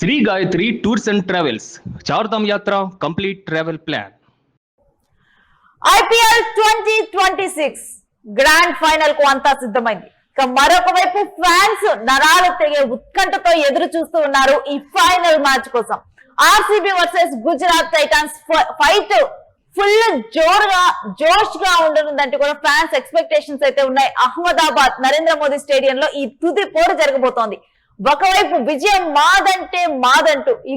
Shri Gayatri tours and travels Chardham Yatra complete travel plan IPL 2026 grand final కు అంతా సిద్ధమైంది. ఇక మరొక వైపు ఫ్యాన్స్ నరాలు తెగే ఉత్కంఠతో ఎదురు చూస్తూ ఉన్నారు ఈ ఫైనల్ మ్యాచ్ కోసం. RCB versus Gujarat Titans fight full జోష్ గా ఉండనుందంటే కూడా ఫ్యాన్స్ ఎక్స్పెక్టేషన్స్ అయితే ఉన్నాయి. అహ్మదాబాద్ నరేంద్ర మోదీ స్టేడియంలో ఈ తుది పోరు జరగబోతోంది. ఒకవైపు విజయం మాదంటే మాదంటూ ఈ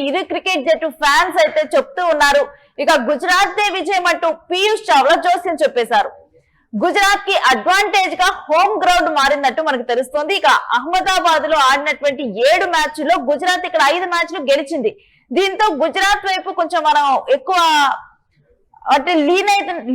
ఇరు క్రికెట్ జట్టు ఫ్యాన్స్ అయితే చెప్తూ ఉన్నారు. ఇక గుజరాత్ దే విజయం అంటూ పీయూష్ చావ్లా జోస్యం చెప్పేశారు. గుజరాత్ కి అడ్వాంటేజ్ గా హోమ్ గ్రౌండ్ మారిందట్టు మనకు తెలుస్తోంది. ఇక అహ్మదాబాద్ లో ఆడినటువంటి 7 మ్యాచ్ల్లో గుజరాత్ ఇక్కడ 5 మ్యాచ్లు గెలిచింది. దీంతో గుజరాత్ వైపు కొంచెం మనం ఎక్కువ అంటే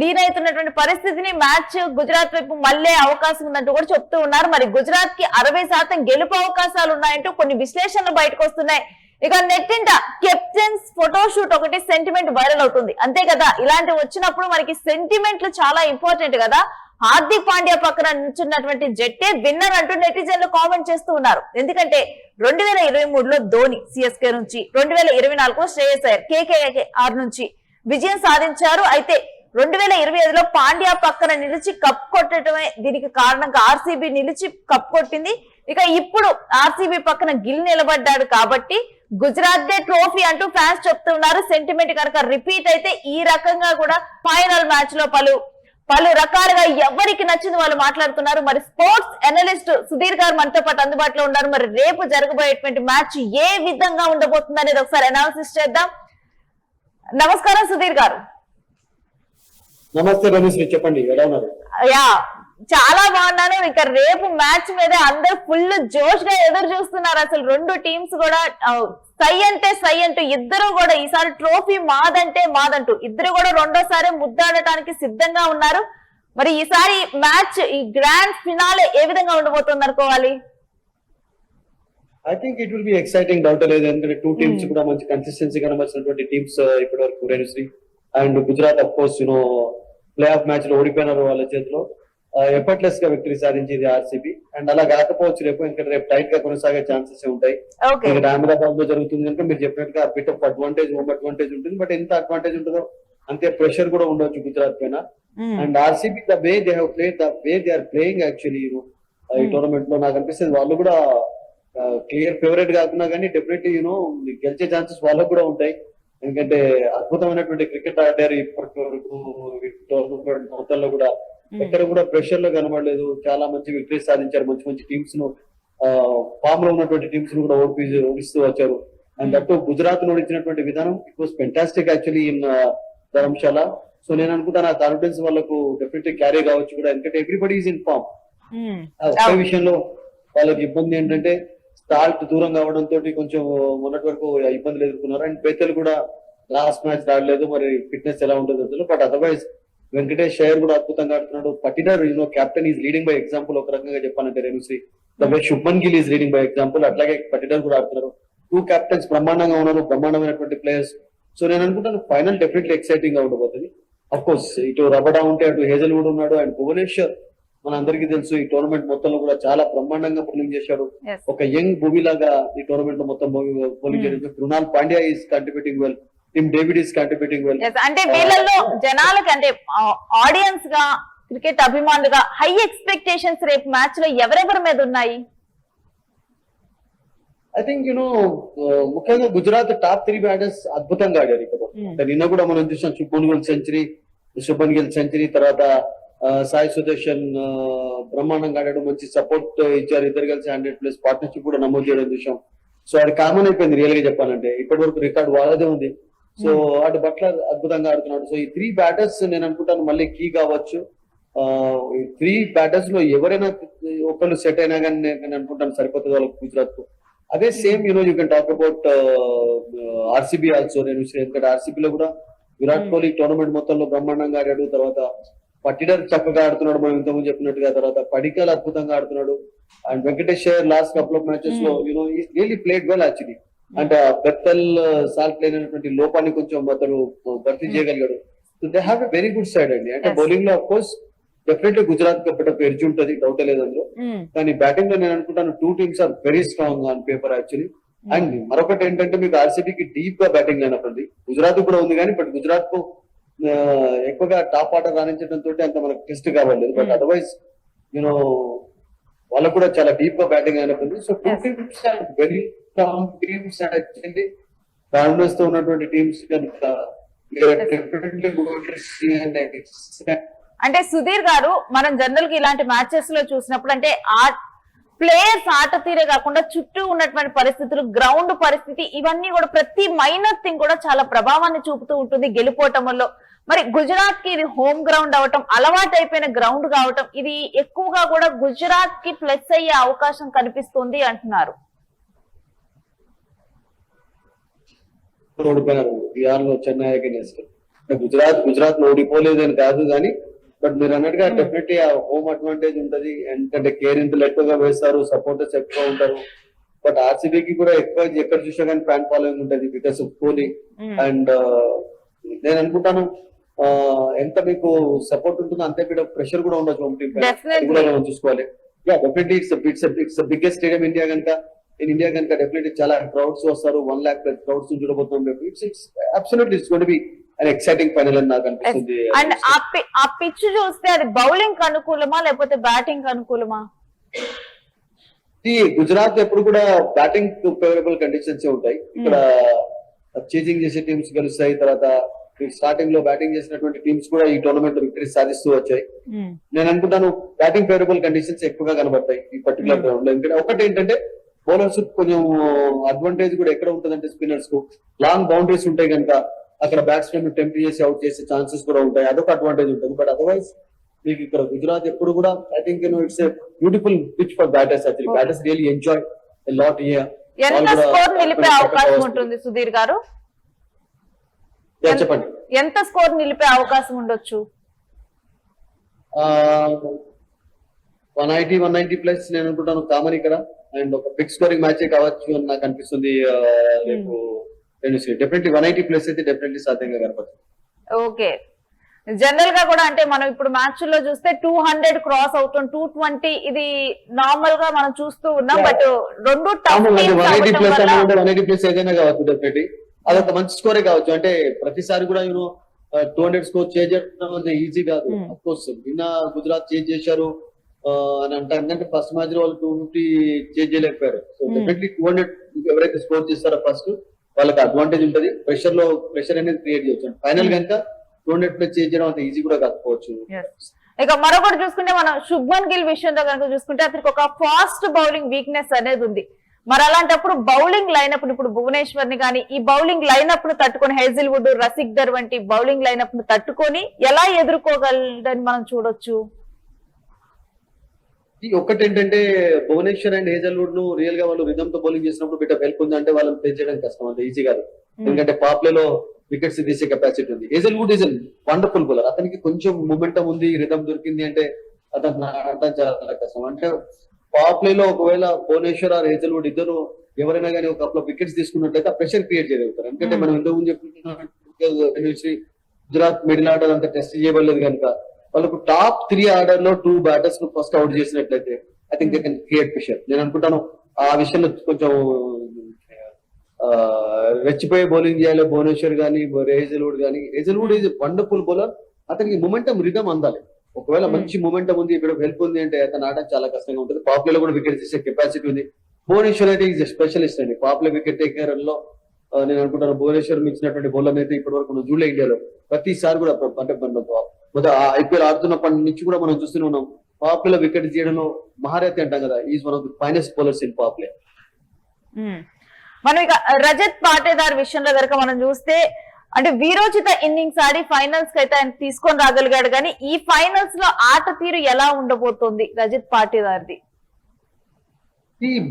లీన్ అవుతున్నటువంటి పరిస్థితిని మ్యాచ్ గుజరాత్ వైపు మళ్లే అవకాశం ఉందంటూ కూడా చెప్తూ ఉన్నారు. మరి గుజరాత్ కి 60% గెలుపు అవకాశాలు ఉన్నాయంటూ కొన్ని విశ్లేషణలు బయటకు వస్తున్నాయి. ఇక నెట్టింట కెప్టెన్స్ ఫోటోషూట్ ఒకటి సెంటిమెంట్ వైరల్ అవుతుంది. అంతే కదా, ఇలాంటివి వచ్చినప్పుడు మనకి సెంటిమెంట్లు చాలా ఇంపార్టెంట్ కదా. హార్దిక్ పాండ్యా పక్కన నిల్చున్నటువంటి జట్టే విన్నర్ అంటూ నెటిజన్లు కామెంట్ చేస్తూ ఉన్నారు. ఎందుకంటే 2023లో ధోని సిఎస్కే నుంచి, 2024లో శ్రేయస్ అయ్యర్ కేకేఆర్ నుంచి విజయం సాధించారు. అయితే 2025లో పాండ్యా పక్కన నిలిచి కప్ కొట్టడమే దీనికి కారణంగా ఆర్సీబీ నిలిచి కప్ కొట్టింది. ఇక ఇప్పుడు ఆర్సీబీ పక్కన గిల్ నిలబడ్డాడు కాబట్టి గుజరాత్ దే ట్రోఫీ అంటూ ఫ్యాన్స్ చెప్తున్నారు. సెంటిమెంట్ కనుక రిపీట్ అయితే ఈ రకంగా కూడా ఫైనల్ మ్యాచ్ లో పలు రకాలుగా ఎవరికి నచ్చింది వాళ్ళు మాట్లాడుతున్నారు. మరి స్పోర్ట్స్ అనలిస్ట్ సుధీర్ గారు మనతో పాటు అందుబాటులో ఉన్నారు. మరి రేపు జరగబోయేటువంటి మ్యాచ్ ఏ విధంగా ఉండబోతుంది అనేది ఒకసారి అనాలిసిస్ చేద్దాం. నమస్కారం సుధీర్ గారు. నమస్తే రమేశ్వరి, చెప్పండి ఎలా ఉన్నారు? యా చాలా బాగున్నాను. ఇక రేపు మ్యాచ్ మీద అందరు ఫుల్ జోష్ గా ఎదురు చూస్తున్నారు. అసలు రెండు టీమ్స్ కూడా సై అంటే సై అంటూ ఇద్దరు కూడా ఈసారి ట్రోఫీ మాదంటే మాదంటూ ఇద్దరు కూడా రెండోసారి ముద్దాడటానికి సిద్ధంగా ఉన్నారు. మరి ఈసారి మ్యాచ్ ఈ గ్రాండ్ ఫినాలే ఏ విధంగా ఉండబోతుంది అనుకోవాలి? I think it will be exciting, doubt లేదు. ఎందుకంటే టూ టీమ్స్ కూడా మంచి కన్సిస్టెన్సీ కనబడినటువంటి టీమ్స్ ఇప్పటి వరకు Renusri and Gujarat of course play of match లో ఓడిపోయినారు వాళ్ళ చేతిలో. ఎఫర్ట్లెస్ గా విక్టరీ సాధించింది ఆర్సీబీ. అండ్ అలా కాకపోవచ్చు రేపు, ఎందుకంటే రేపు టైట్ గా కొనసాగే ఛాన్సెస్ ఉంటాయి. అహ్మదాబాద్ లో జరుగుతుంది కనుక మీరు చెప్పినట్టుగా bit of advantage, home advantage ఉంటుంది. బట్ ఎంత అడ్వాంటేజ్ ఉంటుందో అంతే ప్రెషర్ కూడా ఉండొచ్చు గుజరాత్ పైన. And RCB the way they have played, the way they are playing actually ఈ టోర్నమెంట్ లో నాకు అనిపిస్తుంది వాళ్ళు కూడా క్లియర్ ఫేవరెట్ కాకుండా కానీ డెఫినెట్లీ గెలిచే ఛాన్సెస్ వాళ్ళకు కూడా ఉంటాయి. ఎందుకంటే అద్భుతమైనటువంటి క్రికెట్ ఆడారు ఇప్పటి వరకు. టోర్నమెంట్ మొత్తంలో కూడా ఎక్కడ కూడా ప్రెషర్ లో కనబడలేదు. చాలా మంచి విక్టరీ సాధించారు. మంచి మంచి టీమ్స్ ను ఫామ్ లో ఉన్నటువంటి టీమ్స్ ను కూడా ఓడిస్తూ వచ్చారు. అండ్ అటు గుజరాత్ ఓడించినటువంటి విధానం it was fantastic actually in Dharamshala. So నేను అనుకుంటాను ఆ కాన్ఫిడెన్స్ వాళ్ళకు డెఫినెట్లీ క్యారీ కావచ్చు కూడా. ఎందుకంటే ఎవ్రీబడి ఈజ్ ఇన్ ఫామ్. ఒకే విషయంలో వాళ్ళకి ఇబ్బంది ఏంటంటే స్టార్ట్ దూరం కావడంతో కొంచెం మొన్నటి వరకు ఇబ్బందులు ఎదుర్కొన్నారు. అండ్ బేతల్ కూడా లాస్ట్ మ్యాచ్ ఆడలేదు. మరి ఫిట్నెస్ ఎలా ఉంటుంది. బట్ అదర్వైజ్ వెంకటేష్ అయ్యర్ కూడా అద్భుతంగా ఆడుతున్నాడు. Patidar captain is leading by example. ఒక రకంగా చెప్పాలంటే Renushri the way Shubman Gill is leading by example. అట్లాగే పటిడర్ కూడా ఆడుతున్నారు. 2 కెప్టెన్స్ బ్రహ్మాండంగా ఉన్నారు, బ్రహ్మాండమైనటువంటి ప్లేయర్స్. సో నేను అనుకుంటాను ఫైనల్ డెఫినెట్లీ ఎక్సైటింగ్ గా ఉండబోతుంది. అఫ్ కోర్స్ ఇటు రబడా ఉంటే అటు హేజల్వుడ్ ఉన్నాడు. అండ్ భువనేశ్వర్ మన అందరికీ తెలుసు ఈ టోర్నమెంట్ మొత్తంలో కూడా చాలా బ్రహ్మాండంగా బౌలింగ్ చేశాడు. ఒక యంగ్ భూమి లాగా ఈ టోర్నమెంట్ లో మొత్తం బౌలింగ్ చేయడం. Krunal Pandya is contributing well, team David is contributing well. అంటే వీళ్ళల్లో జనాలకి అంటే ఆడియన్స్ గా క్రికెట్ అభిమానులుగా హై ఎక్స్పెక్టేషన్స్ రేపు మ్యాచ్ లో ఎవరెవరి మీద ఉన్నాయి? ఐ థింక్ ముఖ్యంగా గుజరాత్ టాప్ 3 బ్యాటర్స్ అద్భుతంగా ఆడారు. ఇక్కడ నిన్న కూడా మనం చూసాం శుభన్ గిల్ సెంచరీ, తర్వాత సాయి సుదర్శన్ బ్రహ్మాండంగా ఆడాడు. మంచి సపోర్ట్ ఇచ్చారు. ఇద్దరు కలిసి 100+ పార్ట్నర్షిప్ కూడా నమోదు చేయడం చూసాం. సో అది కామన్ అయిపోయింది రియల్ గా చెప్పాలంటే. ఇప్పటి వరకు రికార్డు వాళ్ళదే ఉంది. సో అటు బట్లర్ అద్భుతంగా ఆడుతున్నాడు. సో ఈ 3 బ్యాటర్స్ నేను అనుకుంటాను మళ్ళీ కీ కావచ్చు. ఈ 3 బ్యాటర్స్ లో ఎవరైనా ఒకళ్ళు సెట్ అయినా కానీ నేను అనుకుంటాను సరిపోతుంది వాళ్ళకి గుజరాత్ కు. అదే same you can talk about RCB also. నేను ఎందుకంటే ఆర్సీబీలో కూడా విరాట్ కోహ్లీ టోర్నమెంట్ మొత్తంలో బ్రహ్మాండంగా ఆడాడు. తర్వాత పట్టిడర్ చక్కగా ఆడుతున్నాడు మనం ఇంతకుముందు చెప్పినట్టుగా. తర్వాత పడికల్ అద్భుతంగా ఆడుతున్నాడు. And Venkatesh Iyer last couple of matches లో రియల్లీ ప్లేడ్ వెల్ యాక్చువల్లీ. అంటే బెత్తల్ సాల్ట్ లేనటువంటి లోపాన్ని కొంచెం అతడు భర్తీ చేయగలిగాడు. So they have a very good side అండి. అంటే బౌలింగ్ లో అఫ్ కోర్స్ డెఫినెట్లీ గుజరాత్ కి ఒకటి ఎడ్జ్ ఉంటుంది, డౌట్ లేదు అందులో. కానీ బ్యాటింగ్ లో నేను అనుకుంటాను 2 teams are very strong on paper actually. And మరొకటి ఏంటంటే మీకు ఆర్సీబీకి డీప్ గా బ్యాటింగ్ లైనప్ ఉంది, గుజరాత్ కూడా ఉంది కానీ బట్ గుజరాత్ కు ఎక్కువగా టాప్ ఆర్డర్ రాణించడం తోటి అంత మనకు టెస్ట్ కావాలి. బట్ అదర్వైజ్ యూనో వాళ్ళకు కూడా చాలా డీప్ గా బ్యాటింగ్ లైనప్ ఉంది. So two teams very strong teams actually balance తో ఉన్నటువంటి టీమ్స్ కనుక అంటే సుధీర్ గారు, మనం జనరల్ గా ఇలాంటి మ్యాచెస్ లో చూసినప్పుడు అంటే ప్లేయర్స్ ఆట తీరే కాకుండా చుట్టూ ఉన్నటువంటి పరిస్థితులు, గ్రౌండ్ పరిస్థితి, ఇవన్నీ కూడా ప్రతి మైనర్ థింగ్ కూడా చాలా ప్రభావాన్ని చూపుతూ ఉంటుంది గెలుపోవటంలో. మరి గుజరాత్ కి ఇది హోమ్ గ్రౌండ్ అవటం, అలవాటు అయిపోయిన గ్రౌండ్ కావటం, ఇది ఎక్కువగా కూడా గుజరాత్ కి ప్లస్ అయ్యే అవకాశం కనిపిస్తుంది అంటున్నారు. ఓడిపోయినారు బీహార్ లో చెన్నై అగైన్స్ట్. గుజరాత్ ఓడిపోలేదని కాదు కానీ బట్ మీరు అన్నట్టుగా డెఫినెట్లీ ఆ హోమ్ అడ్వాంటేజ్ ఉంటది. ఎందుకంటే కేరింతలు ఎక్కువగా వేస్తారు, సపోర్టర్స్ ఎక్కువ ఉంటారు. బట్ ఆర్సీబీకి కూడా ఎక్కువ ఎక్కడ చూసినా కానీ ఫ్యాన్ ఫాలోయింగ్ ఉంటది బికాస్ ఆఫ్ కోహ్లీ. అండ్ నేను అనుకుంటాను ఎంత మీకు సపోర్ట్ ఉంటుందో అంతే కూడా ప్రెషర్ కూడా ఉండొచ్చు హోమ్ టీమ్ కూడా మనం చూసుకోవాలి. Definitely it's biggest stadium India కనుక. ఇండియా కనుక డెఫినెట్లీ చాలా క్రౌడ్స్ వస్తారు, 1 lakh క్రౌడ్స్ చూడబోతున్నాం. It's absolutely it's going to be an exciting final అని నాకు అనిపిస్తుంది. అండ్ ఆ పిచ్ చూస్తే అది బౌలింగ్ అనుకూలమా లేకపోతే బ్యాటింగ్ అనుకూలమా? గుజరాత్ ఎప్పుడు కూడా బ్యాటింగ్ ఫేవరబుల్ కండిషన్స్ ఉంటాయి. ఇక్కడ చేజింగ్ చేసే టీమ్స్ గెలుస్తాయి. తర్వాత స్టార్టింగ్ లో బ్యాటింగ్ చేసినటువంటి టీమ్స్ కూడా ఈ టోర్నమెంట్ విక్టరీ సాధిస్తూ వచ్చాయి. నేను అనుకుంటాను బ్యాటింగ్ ఫేవరబుల్ కండిషన్స్ ఎక్కువగా కనబడతాయి ఈ పర్టికులర్ గ్రౌండ్ లో. ఎందుకంటే ఒకటి ఏంటంటే బౌలర్స్ కొంచెం అడ్వాంటేజ్ కూడా ఎక్కడ ఉంటుందంటే స్పిన్నర్స్ కు లాంగ్ బౌండరీస్ ఉంటాయి కనుక అక్కడ బ్యాట్స్మెన్ టెంప్ట్ చేసి అవుట్ చేసే ఛాన్సెస్ కూడా ఉంటాయి, అదొక అడ్వాంటేజ్ ఉంటుంది. బట్ అదర్వైజ్ మీకు ఇక్కడ గుజరాత్ ఎప్పుడు కూడా I think it's a beautiful pitch for batters. Actually batters really enjoy a lot here. ఎంత స్కోర్ నిలిపే అవకాశం ఉంటుంది సుధీర్ గారు? చెప్పండి, ఎంత స్కోర్ నిలిపే అవకాశం ఉండొచ్చు? 190 ప్లస్ నేను అనుకుంటాను కామన్ ఇక్కడ. అండ్ ఒక బిగ్ స్కోరింగ్ మ్యాచ్ కావచ్చు అని నాకు అనిపిస్తుంది. రేపు డెఫినెట్లీ 180 ప్లస్ అయితే డెఫినెట్లీ సాధ్యంగా కనపడుతుంది. ఓకే, జనరల్ గా కూడా అంటే మనం ఇప్పుడు మ్యాచ్ లో చూస్తే 200 క్రాస్ అవుతుంది, 220 ఇది నార్మల్ గా మనం చూస్తూ ఉన్నాం. బట్ రెండు 180 ప్లస్ ఏదైనా కావచ్చు డెఫినెట్లీ. అదొక మంచి స్కోరే కావచ్చు. అంటే ప్రతిసారి కూడా 200 స్కోర్ చేయడం ఈజీ కాదు. అఫ్ కోర్స్ నిన్న గుజరాత్ చేంజ్ చేశారు అని అంటే ఫస్ట్ మ్యాచ్ లో వాళ్ళు 250 చేంజ్ చేయలేకపోయారు. సో డెఫినెట్లీ 200 ఎవరైతే స్కోర్ చేస్తారో ఫస్ట్ వాళ్ళకి అడ్వాంటేజ్ ఉంటుంది. ప్రెషర్ అనేది క్రియేట్ చేయొచ్చు. ఫైనల్ కనుక 200 ప్లస్ చేంజ్ చేయడం అంత ఈజీ కూడా కాకపోవచ్చు. ఇక మరొకటి చూసుకుంటే మనం శుభ్మన్ గిల్ విషయంలో కనుక చూసుకుంటే అతనికి ఒక ఫాస్ట్ బౌలింగ్ వీక్నెస్ అనేది ఉంది. మరి అలాంటప్పుడు బౌలింగ్ లైనప్ ఇప్పుడు భువనేశ్వర్ ని కానీ ఈ బౌలింగ్ లైనప్ ను తట్టుకొని హేజిల్వుడ్, రసిక్దర్ వంటి బౌలింగ్ లైనప్ ను తట్టుకొని ఎలా ఎదుర్కోగలదని మనం చూడొచ్చు. ఒకటి ఏంటంటే భువనేశ్వర్ అండ్ హేజల్వుడ్ ను రియల్ గా వాళ్ళు రిథమ్ తో బౌలింగ్ చేసినప్పుడు బిట్ హెల్ప్ ఉంది అంటే వాళ్ళని ప్లే చేయడం కష్టం, అంత ఈజీ కాదు. ఎందుకంటే పాప్లేలో వికెట్స్ తీసే కెపాసిటీ ఉంది. Hazlewood is wonderful bowler. అతనికి కొంచెం మొమెంటం ఉంది, రిథమ్ దొరికింది అంటే అతను ఆడటం చాలా కష్టం. అంటే పాప్లేలో ఒకవేళ భువనేశ్వర్ ఆర్ హేజల్వుడ్ ఇద్దరు ఎవరైనా కానీ ఒక కప్లో వికెట్స్ తీసుకున్నట్లయితే ఆ ప్రెషర్ క్రియేట్ చేయగలుగుతారు. ఎందుకంటే మనం ఇంతకుముందు చెప్పుకుంటున్నాం గుజరాత్ మిడిల్ ఆర్డర్ అంత టెస్ట్ చేయబడలేదు కనుక వాళ్ళకు టాప్ 3 ఆర్డర్ లో 2 బ్యాటర్స్ ను ఫస్ట్ అవుట్ చేసినట్లయితే I think they can create pressure. నేను అనుకుంటాను ఆ విషయంలో కొంచెం రెచ్చిపోయి బౌలింగ్ చేయాలి భువనేశ్వర్ గానీ హేజల్వుడ్ గానీ. Hazlewood is wonderful bowler. అతనికి మొమెంటం రిథమ్ అందాలి. ఒకవేళ మంచి మొమెంటం ఉంది, ఇక్కడ హెల్ప్ ఉంది అంటే అతను ఆడడం చాలా కష్టంగా ఉంటుంది. పాప్లేలో కూడా వికెట్ తీసే కెపాసిటీ ఉంది. భువనేశ్వర్ అయితే ఈజ్ స్పెషలిస్ట్ అండి పాప్లే వికెట్ టేకర్ లో. నేను అనుకుంటాను భువనేశ్వర్ ఇచ్చినటువంటి బౌలర్ అయితే ఇప్పటి వరకు మనం చూడలే ఇండియాలో. ప్రతిసారి కూడా అంటే ఐపీఎల్ ఆడుతున్నప్పటి నుంచి కూడా మనం చూస్తూనే ఉన్నాం పాప్లేలో వికెట్ తీయడంలో మహారథి అంటాం కదా. Is one of the finest bowlers in powerplay. మనం ఇక రజత్ పాటేదార్ విషయంలో కనుక మనం చూస్తే అంటే వీరోచిత ఇన్నింగ్స్ ఆడి ఫైనల్స్ కి అయితే ఆయన తీసుకొని రాగలిగాడు. కానీ ఈ ఫైనల్స్ లో ఆట తీరు ఎలా ఉండబోతోంది రజత్ పాటేదార్ది?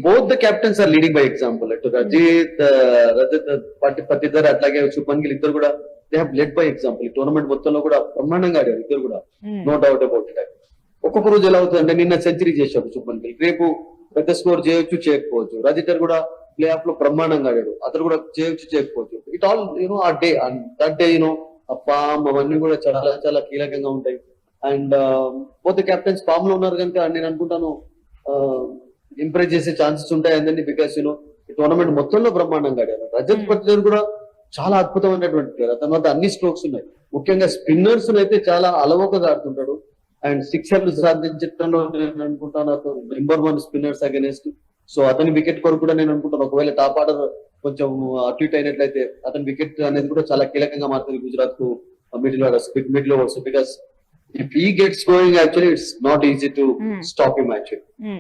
Both the captains are leading by example. అటు రజత్ పాటేదార్ అట్లాగే శుభ్మన్ గిల్ ఇద్దరు కూడా they have led by example. ఈ టోర్నమెంట్ మొత్తంలో కూడా బ్రహ్మాండంగా ఆడారు ఇద్దరు కూడా, నో డౌట్ అబౌట్ ఇట్. ఒక్కొక్క రోజు ఎలా అవుతుంది అంటే నిన్న సెంచరీ చేశాడు శుభ్మన్ గిల్, రేపు పెద్ద స్కోర్ చేయొచ్చు చేయకపోవచ్చు. రజిటర్ కూడా ప్లే ఆఫ్ లో బ్రహ్మాండంగా ఆడాడు, అతను కూడా చేయొచ్చు చేయకపోవచ్చు. ఇట్ ఆల్ ఆ డే దట్ డే ఆ ఫామ్ అవన్నీ కూడా చాలా చాలా కీలకంగా ఉంటాయి. అండ్ బోత్ కెప్టెన్స్ ఫామ్ లో ఉన్నారు కనుక నేను అనుకుంటాను ఇంప్రెస్ చేసే ఛాన్సెస్ ఉంటాయి అందరినీ. బికాస్ టోర్నమెంట్ మొత్తంలో బ్రహ్మాండంగా ఆడారు. రజత్ పటిదార్ కూడా చాలా అద్భుతమైనటువంటి ప్లేయర్. అతని వద్ద అన్ని స్ట్రోక్స్ ఉన్నాయి. ముఖ్యంగా స్పిన్నర్స్ అయితే చాలా అలవోకగా ఆడుతుంటాడు. అండ్ సిక్సర్లు సాధించడంలో నేను అనుకుంటాను అతను నెంబర్ 1 స్పిన్నర్స్ అగెనెస్ట్. సో అతని వికెట్ కొరకు కూడా నేను అనుకుంటాను ఒకవేళ టాప్ ఆర్డర్ కొంచెం అటు ఇటు అయినట్లయితే అతని వికెట్ అనేది కూడా చాలా కీలకంగా మారుతుంది గుజరాత్ కు middle orders, middle overs. Because if he gets going actually it's not easy to stop him actually.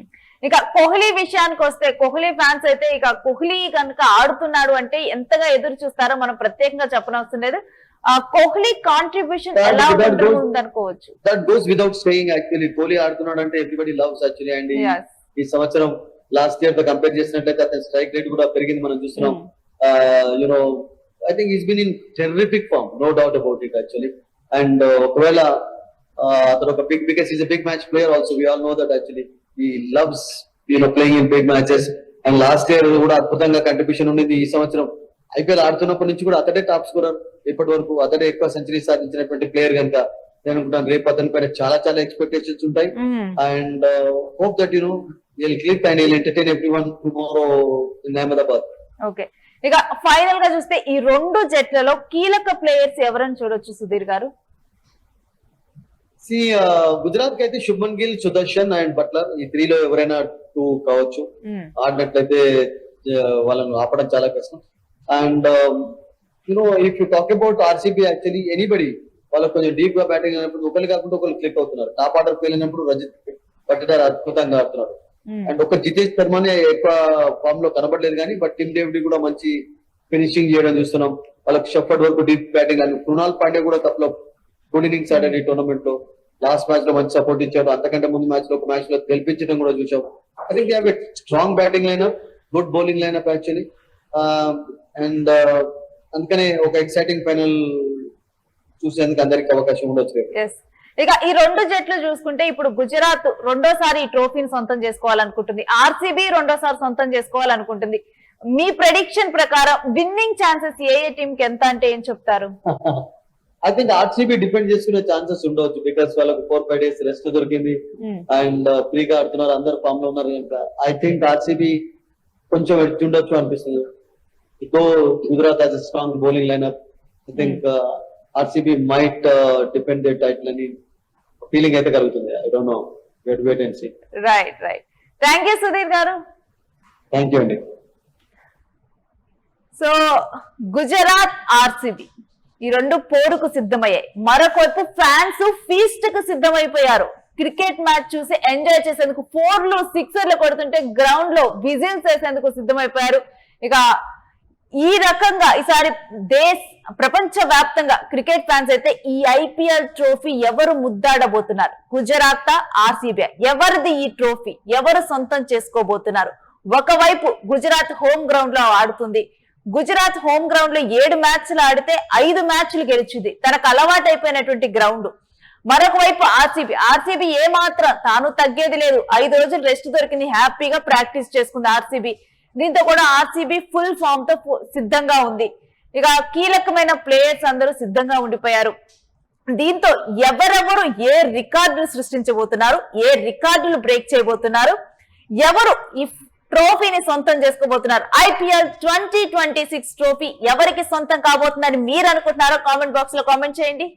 ఇక కోహ్లీ విషయానికి వస్తే కోహ్లీ ఫ్యాన్స్ అయితే ఇక కోహ్లీ కనుక ఆడుతున్నాడు అంటే ఎంతగా ఎదురు చూస్తారో మనం ప్రత్యేకంగా చెప్పనవసరం లేదు. కోహ్లీ కాంట్రిబ్యూషన్ ఎలా ఉందనుకోవచ్చు. That goes without saying actually. Kohli ఆడుతున్నాడు అంటే ఎవ్రీబడి లవ్స్ యాక్చువల్లీ. అండ్ ఈ సంవత్సరం లాస్ట్ ఇయర్ తో కంపేర్ చేసినట్లయితే అతని స్ట్రైక్ రేట్ కూడా పెరిగింది మనం చూస్తున్నాం. You know I think he's been in terrific form, no doubt about it actually. And ఒకవేళ అతను ఒక because he's a big match player also. We all know that actually he loves playing in big matches. And last year కూడా అద్భుతంగా contribution ఉండేది. ఈ సంవత్సరం IPL ఆడుతున్నప్పటి నుంచి కూడా అతడే టాప్ స్కోరర్. ఇప్పటి వరకు అతడే ఎక్కువ సెంచరీ సాధించినటువంటి ప్లేయర్ కనుక నేను అనుకుంటాను రేపు అతని పైన చాలా చాలా ఎక్స్పెక్టేషన్స్ ఉంటాయి. And hope that he'll click and he'll entertain everyone tomorrow in Ahmedabad. Okay, ఇక ఫైనల్ గా చూస్తే ఈ రెండు జట్లలో కీలక ప్లేయర్స్ ఎవరని చూడొచ్చు సుధీర్ గారు? గుజరాత్ కి అయితే శుభ్మన్ గిల్, సుదర్శన్ అండ్ బట్లర్, ఈ 3 లో ఎవరైనా 2 కావచ్చు. ఆడినట్లయితే వాళ్ళను ఆపడం చాలా కష్టం. And if you talk about RCB actually anybody వాళ్ళకి కొంచెం డీప్ గా బ్యాటింగ్ అయినప్పుడు ఒకరు కాకుండా ఒకరు క్లిక్ అవుతున్నారు. టాప్ ఆర్డర్ వెళ్ళినప్పుడు రజత్ పటిదార్ అద్భుతంగా ఆడుతున్నారు. అండ్ ఒక జితేష్ శర్మనే ఎక్కువ ఫామ్ లో కనబడలేదు కానీ బట్ టిమ్ డేవిడ్ కూడా మంచి ఫినిషింగ్ చేయడం చూస్తున్నాం. వాళ్ళకి షఫర్డ్ వరకు deep batting. And Krunal Pandey కూడా కప్లో గుడ్ ఇన్నింగ్స్ ఆడాడు ఈ టోర్నమెంట్ లో. లాస్ట్ మ్యాచ్ లో మంచి సపోర్ట్ ఇచ్చాడు. అంతకంటే ముందు మ్యాచ్ లో ఒక మ్యాచ్ లో గెలిపించడం కూడా చూసాం. I think they strong batting lineup, good bowling lineup actually. And అందుకనే ఒక ఎక్సైటింగ్ ఫైనల్ చూసేందుకు అందరికి అవకాశం ఉండొచ్చు. ఇక ఈ రెండు జట్లు చూసుకుంటే ఇప్పుడు గుజరాత్ రెండోసారి ఈ ట్రోఫీని సొంతం చేసుకోవాలనుకుంటుంది. ఆర్సీబీ రెండోసారి సొంతం చేసుకోవాలనుకుంటుంది. మీ ప్రెడిక్షన్ ప్రకారం విన్నింగ్ ఛాన్సెస్ ఏ టీమ్ కి ఎంత అంటే ఏం చెప్తారు? ఐ థింక్ ఆర్సీబీ డిపెండ్ చేసుకునే ఛాన్సెస్ ఉండవచ్చు. బికాస్ వాళ్ళకు 4-5 డేస్ రెస్ట్ దొరికింది అండ్ ఫ్రీగా ఆడుతున్నారు, అందరు ఫామ్ లో ఉన్నారు కనుక ఐ థింక్ ఆర్సీబీ కొంచెం ఎడ్జ్ ఉండొచ్చు అనిపిస్తుంది. Though Gujarat has a strong bowling lineup. I think RCB might depend the title అని ఫీలింగ్ అయితే కలుగుతుంది. I don't know, wait and see. Right. Thank you Sudheer garu. Thank you అండి. సో గుజరాత్ ఆర్సీబీ ఈ రెండు పోరుకు సిద్ధమయ్యాయి. మరొకవైపు ఫ్యాన్స్ ఫీస్ట్ కు సిద్ధమైపోయారు. క్రికెట్ మ్యాచ్ చూసి ఎంజాయ్ చేసేందుకు 4లు 6లు కొడుతుంటే గ్రౌండ్ లో విజిల్స్ వేసేందుకు సిద్ధమైపోయారు. ఇక ఈ రకంగా ఈసారి ప్రపంచ వ్యాప్తంగా క్రికెట్ ఫ్యాన్స్ అయితే ఈ ఐపీఎల్ ట్రోఫీ ఎవరు ముద్దాడబోతున్నారు? గుజరాత్ ఆర్సీబీ ఎవరిది ఈ ట్రోఫీ? ఎవరు సొంతం చేసుకోబోతున్నారు? ఒకవైపు గుజరాత్ హోమ్ గ్రౌండ్ లో ఆడుతుంది. గుజరాత్ హోమ్ గ్రౌండ్ లో 7 మ్యాచ్లు ఆడితే 5 మ్యాచ్లు గెలిచింది. తనకు అలవాటు అయిపోయినటువంటి గ్రౌండ్. మరొక వైపు ఆర్సీబీ ఏ మాత్రం తాను తగ్గేది లేదు. 5 రోజులు రెస్ట్ దొరికింది, హ్యాపీగా ప్రాక్టీస్ చేసుకుంది ఆర్సీబీ. దీంతో కూడా ఆర్సీబీ ఫుల్ ఫామ్ తో సిద్ధంగా ఉంది. ఇక కీలకమైన ప్లేయర్స్ అందరూ సిద్ధంగా ఉండిపోయారు. దీంతో ఎవరెవరు ఏ రికార్డులు సృష్టించబోతున్నారు, ఏ రికార్డులు బ్రేక్ చేయబోతున్నారు, ఎవరు ఈ ట్రోఫీని సొంతం చేసుకోబోతున్నారు, ఐపీఎల్ 2026 ట్రోఫీ ఎవరికి సొంతం కాబోతుందని మీరు అనుకుంటున్నారో కామెంట్ బాక్స్ లో కామెంట్ చేయండి.